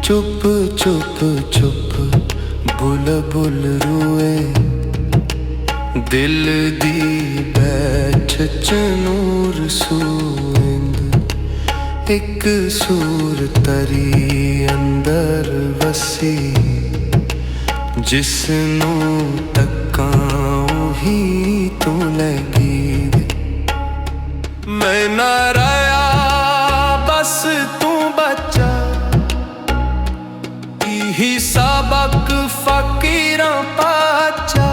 चुप चुप चुप बुलबुल रूए दिल दी बैठ च नूर सूंद एक सूर तरी अंदर वसी जिसनू तक्कां ओही तू लगी मैं ना रहा बस तू बचा ही सबक फकीरां पाचा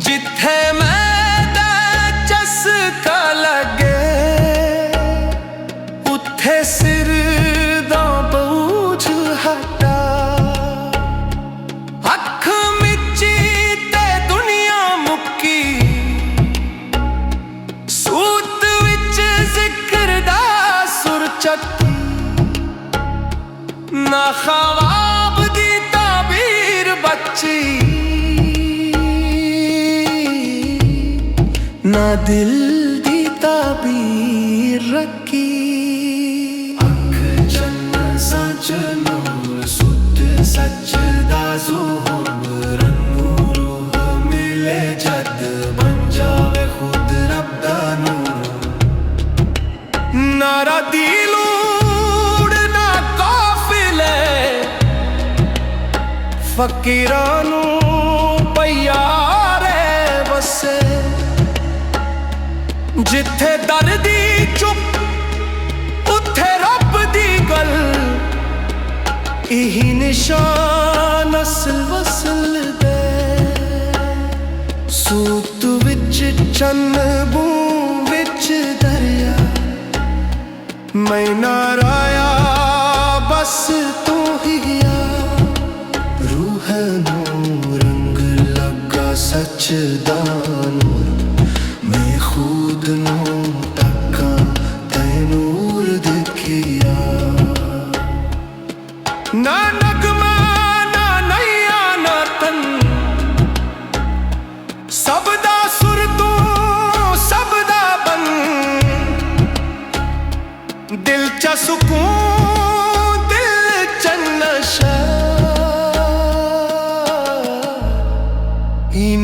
जिथे मैं चस्का लगे उथे सिर दा बोझ हटा अख मिची ते दुनिया मुक्की सूत विच जिक्र दा सुर चक्की ना ख्वाब दी ताबीर बच्ची ना दिल दी ताबीर रखी अख चन्न सच नूर सुत सच दा ज़ोहर रंगू रूह मिले जद बन जावे खुद रब दा नूर नारा दिलू फकीरां नू प्यारे बसे जिथे दर्दी चुप उथे रब दी गल इही निशान असल वसल दे सूत विच चन्न बू विच दरिया मैं ना राया बस तू ही गया रूह नू रंग लगा सच दा नूर मैं खुद नू तक्का तै नूर दिखिया ना नगमा ना नैया ना तन सब दा सुर तू सब दा बन दिल च सुकून दिल च नशा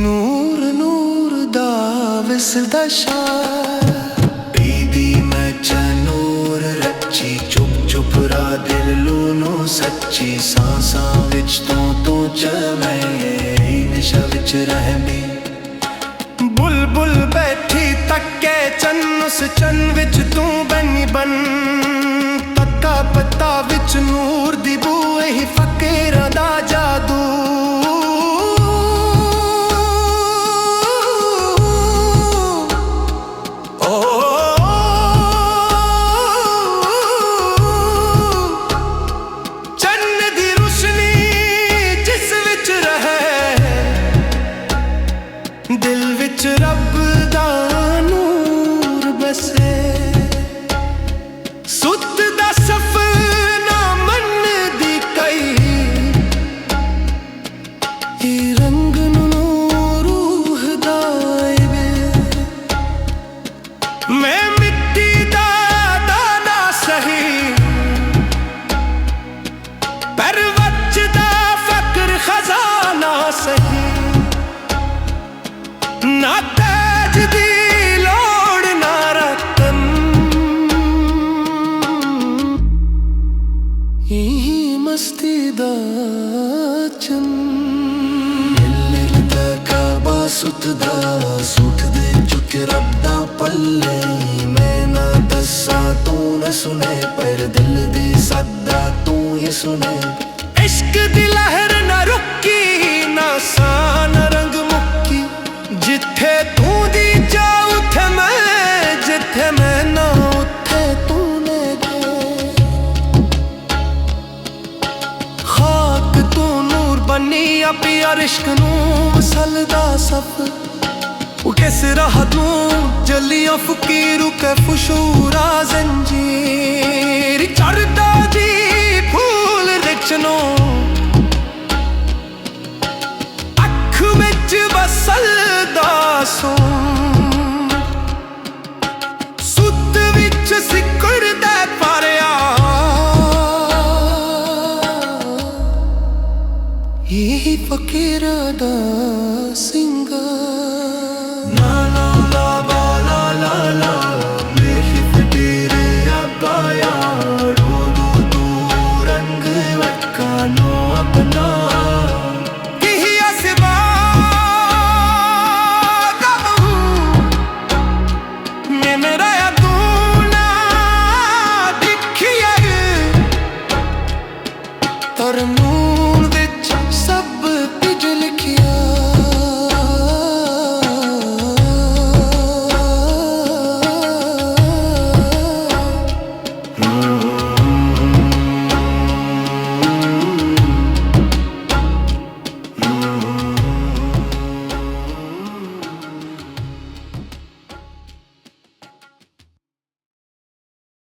नूर नूर दा विसदा शार दीदी मैं च नूर रची चुप चुप रा दिल लूनो सच्ची सांसां विच तू च मैं निशा विच रहमी बुलबुल बैठी तक्के चन्न उस चन विच तू बनी बन तक्का पत्ता विच नूर दी बू ही फकीरां दा जादू दिल विच रब दा नूर बसे सुत दा सफना मन दी कई रंग नू रूह दा मैं मिट्टी दा दाना सही पर वचदा फक्र खजाना सही ना ताज दी लोड़ ना रतन यही मस्ती दा चन लिल दा काबा सुत दा सूठ दे चुक रब दा पल्ले मैं ना दसा तू न सुने पर दिल दी सदा तू ही सुने इश्क दी लहर ना रुकी ना सान रंग मुक्की जिथे तू दी जा उथे मैं जिथे मैं ना उथे तू ने गए खाक तू नूर बनी अपी इश्क नू मसलदा सफ किस राह तू जलियां फकीरू के फुशूरा जंजीर चढ़दा जी फूल रिचनो अख विच बसलदा सो सुत विच सिकड़दा पारिया ਇਹੀ ਫਕੀਰਾਂ ਦਾ ਸਿੰਗਾਰ।